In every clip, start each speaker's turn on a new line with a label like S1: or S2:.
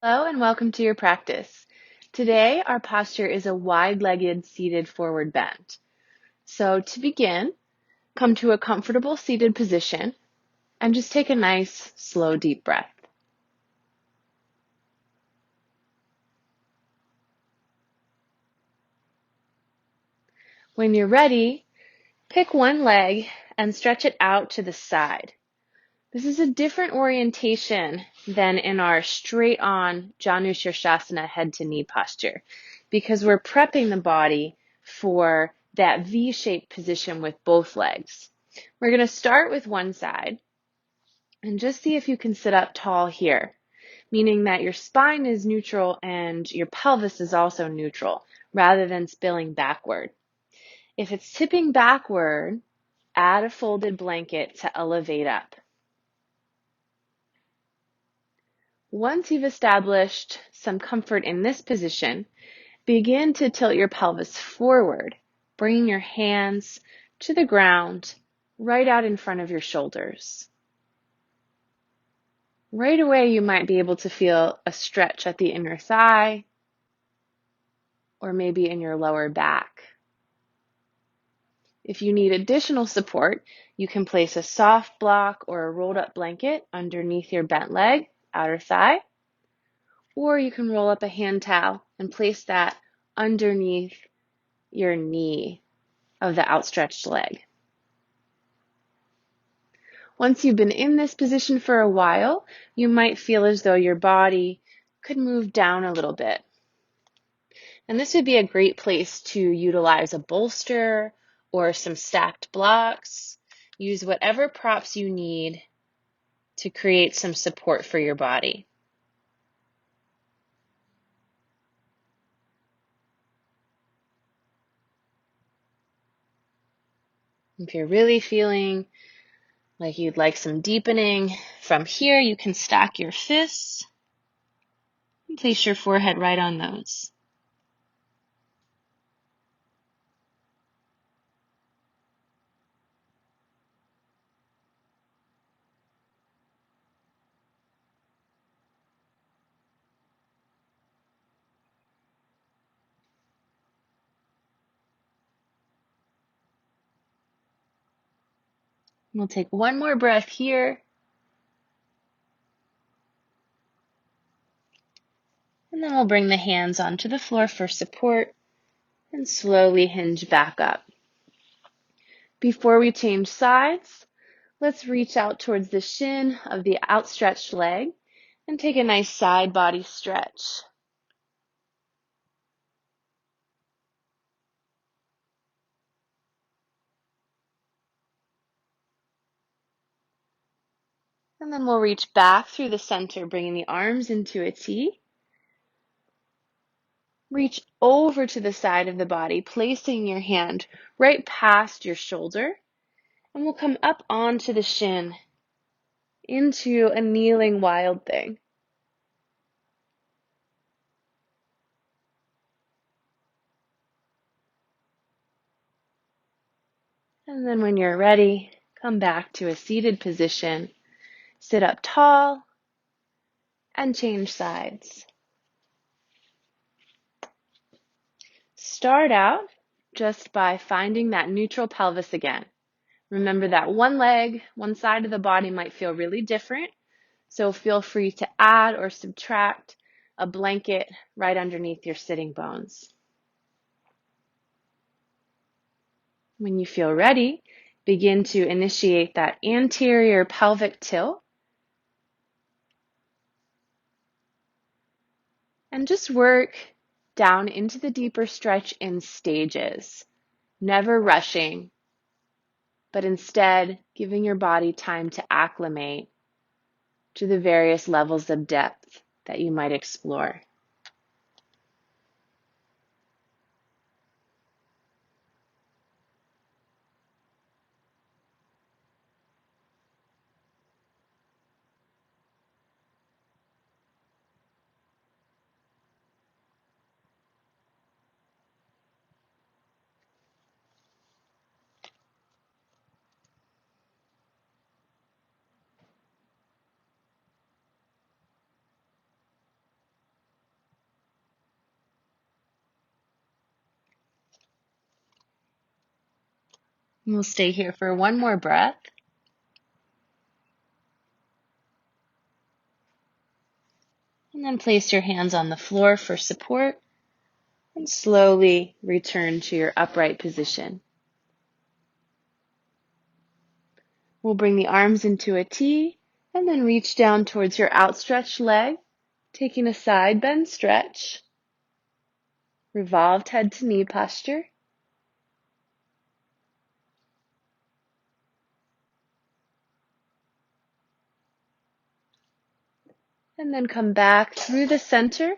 S1: Hello and welcome to your practice. Today, our posture is a wide-legged seated forward bend. So to begin, come to a comfortable seated position and just take a nice, slow, deep breath. When you're ready, pick one leg and stretch it out to the side. This is a different orientation than in our straight-on Janu Shirshasana head-to-knee posture because we're prepping the body for that V-shaped position with both legs. We're going to start with one side and just see if you can sit up tall here, meaning that your spine is neutral and your pelvis is also neutral rather than spilling backward. If it's tipping backward, add a folded blanket to elevate up. Once you've established some comfort in this position, begin to tilt your pelvis forward, bringing your hands to the ground right out in front of your shoulders. Right away, you might be able to feel a stretch at the inner thigh or maybe in your lower back. If you need additional support, you can place a soft block or a rolled up blanket underneath your bent leg, outer thigh, or you can roll up a hand towel and place that underneath your knee of the outstretched leg. Once you've been in this position for a while, you might feel as though your body could move down a little bit. And this would be a great place to utilize a bolster or some stacked blocks. Use whatever props you need to create some support for your body. If you're really feeling like you'd like some deepening from here, you can stack your fists and place your forehead right on those. We'll take one more breath here. And then we'll bring the hands onto the floor for support and slowly hinge back up. Before we change sides, let's reach out towards the shin of the outstretched leg and take a nice side body stretch. And then we'll reach back through the center, bringing the arms into a T. Reach over to the side of the body, placing your hand right past your shoulder. And we'll come up onto the shin into a kneeling wild thing. And then when you're ready, come back to a seated position. Sit up tall and change sides. Start out just by finding that neutral pelvis again. Remember that one leg, one side of the body might feel really different, so feel free to add or subtract a blanket right underneath your sitting bones. When you feel ready, begin to initiate that anterior pelvic tilt and just work down into the deeper stretch in stages, never rushing, but instead giving your body time to acclimate to the various levels of depth that you might explore. We'll stay here for one more breath. And then place your hands on the floor for support and slowly return to your upright position. We'll bring the arms into a T and then reach down towards your outstretched leg, taking a side bend stretch, revolved head to knee posture. And then come back through the center,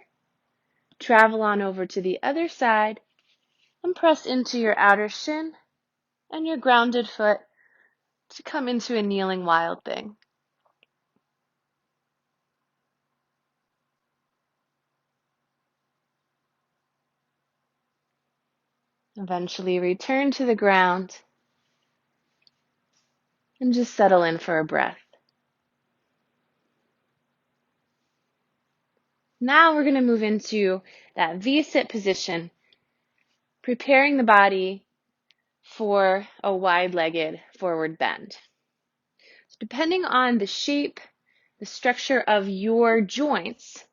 S1: travel on over to the other side, and press into your outer shin and your grounded foot to come into a kneeling wild thing. Eventually return to the ground and just settle in for a breath. Now we're going to move into that V-sit position, preparing the body for a wide-legged forward bend. So depending on the shape, the structure of your joints,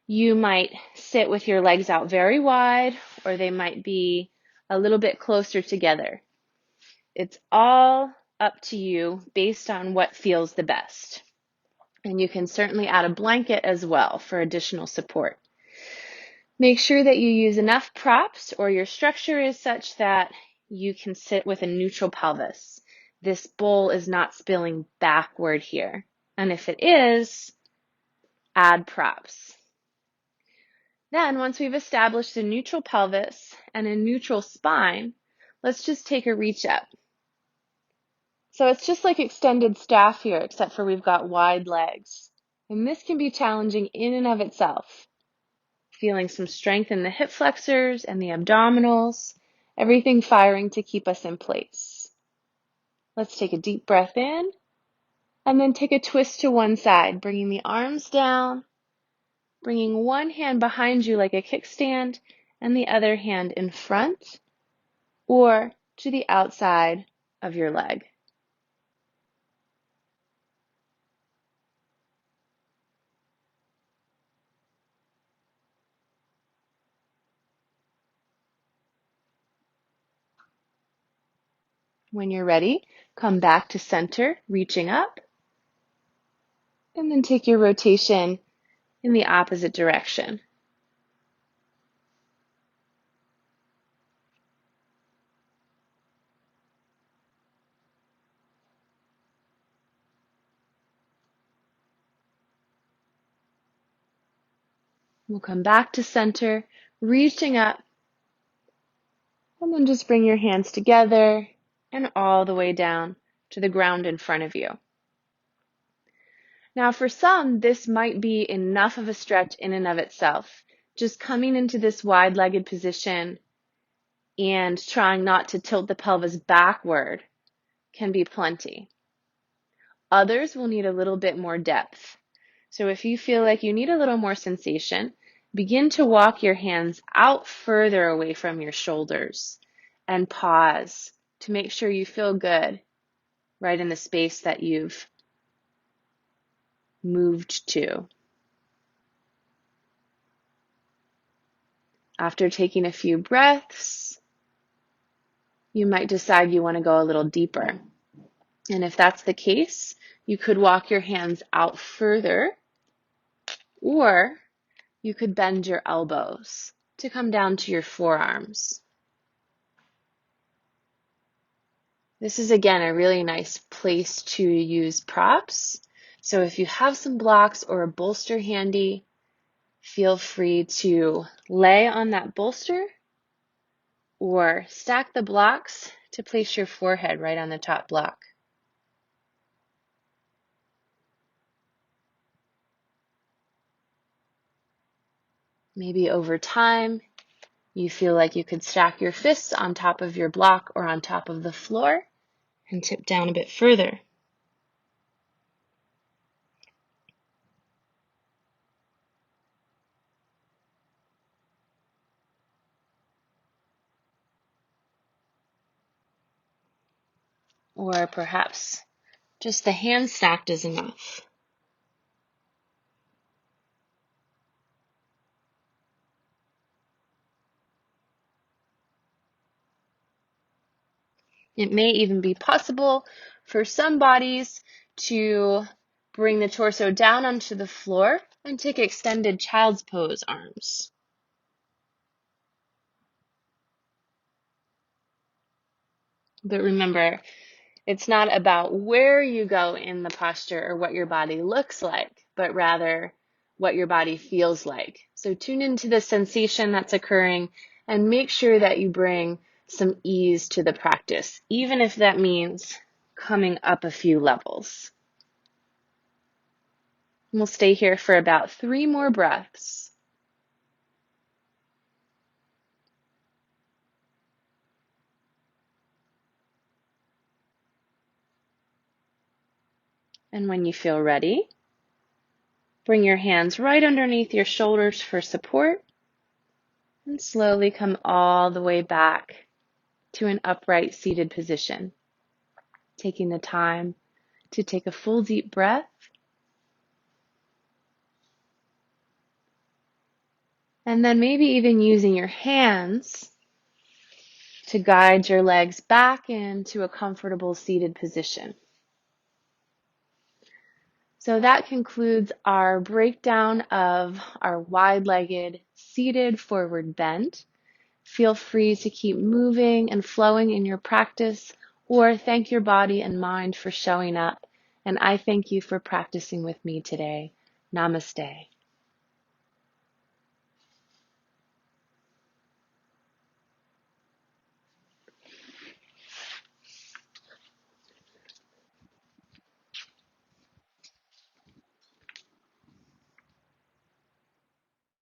S1: you might sit with your legs out very wide, or they might be a little bit closer together. It's all up to you based on what feels the best. And you can certainly add a blanket as well for additional support. Make sure that you use enough props or your structure is such that you can sit with a neutral pelvis. This bowl is not spilling backward here. And if it is, add props. Then, once we've established a neutral pelvis and a neutral spine, let's just take a reach up. So it's just like extended staff here, except for we've got wide legs. And this can be challenging in and of itself. Feeling some strength in the hip flexors and the abdominals, everything firing to keep us in place. Let's take a deep breath in, and then take a twist to one side, bringing the arms down, bringing one hand behind you like a kickstand, and the other hand in front or to the outside of your leg. When you're ready, come back to center, reaching up, and then take your rotation in the opposite direction. We'll come back to center, reaching up, and then just bring your hands together and all the way down to the ground in front of you. Now, for some, this might be enough of a stretch in and of itself. Just coming into this wide-legged position and trying not to tilt the pelvis backward can be plenty. Others will need a little bit more depth. So if you feel like you need a little more sensation, begin to walk your hands out further away from your shoulders and pause to make sure you feel good right in the space that you've moved to. After taking a few breaths, you might decide you want to go a little deeper. And if that's the case, you could walk your hands out further, or you could bend your elbows to come down to your forearms. This is, again, a really nice place to use props. So if you have some blocks or a bolster handy, feel free to lay on that bolster or stack the blocks to place your forehead right on the top block. Maybe over time, you feel like you could stack your fists on top of your block or on top of the floor and tip down a bit further. or perhaps just the hands stacked is enough. It may even be possible for some bodies to bring the torso down onto the floor and take extended child's pose arms. But remember, it's not about where you go in the posture or what your body looks like, but rather what your body feels like. So tune into the sensation that's occurring and make sure that you bring some ease to the practice, even if that means coming up a few levels. We'll stay here for about 3 more breaths. And when you feel ready, bring your hands right underneath your shoulders for support and slowly come all the way back to an upright seated position. Taking the time to take a full deep breath and then maybe even using your hands to guide your legs back into a comfortable seated position. So that concludes our breakdown of our wide-legged seated forward bend. Feel free to keep moving and flowing in your practice, or thank your body and mind for showing up. And I thank you for practicing with me today. Namaste.